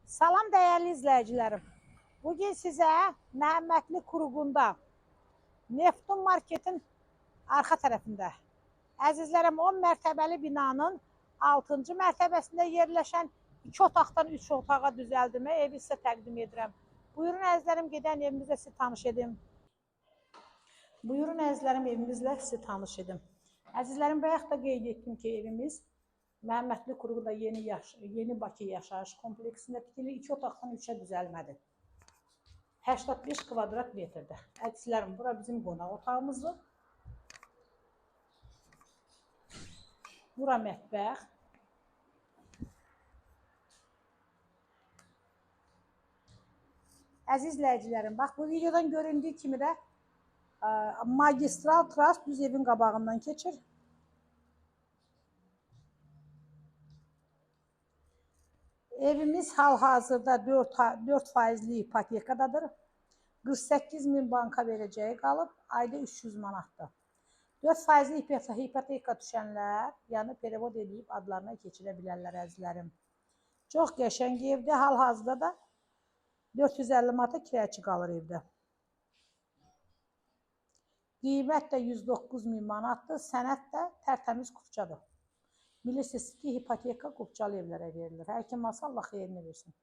Salam değerli izleyicilerim. Bugün size Məhəmmədli Kuruğunda Neftun Marketin arka tarafında əzizlərim 10 mərtəbəli binanın 6-cı mərtəbəsində yerləşən 2 otaqdan 3 otağa düzəldilmə evi sizə təqdim edirəm. Buyurun əzizlərim, gedən evimizlə sizi tanış edim. Buyurun əzizlərim, evimizlə sizi tanış edim. Əzizlərim, bayaq da qeyd etdim ki, evimiz Məhəmmədli Kuruğunda yeni Bakı yaşayış kompleksində tikili 2 otaqdan 3-ə düzəlmədir. 85 kvadrat metrdə. Əzizlərim, bura bizim qonaq otağımızdır. Bura mətbəx. Əziz izləyicilərim, bax bu videodan göründüyü kimi də magistral tras düz evin qabağından keçir. Evimiz hal-hazırda 4 faizli ipotekadadır. 48 min banka verəcəyi qalıb, ayda 300 manatdır. 4 faizli ipoteka düşənlər, yəni perevod edib adlarına keçirə bilərlər əzizlərim. Çox qəşəng evdə, hal-hazırda da 450 manata kirayəçi qalır evdə. Qiymət də 109 min manatdır, sənəd də tərtəmiz qupçadır. Bilirsiniz ki, ipoteka qupçalı evlərə verilir. Hər kim alsa Allah xeyrini versin.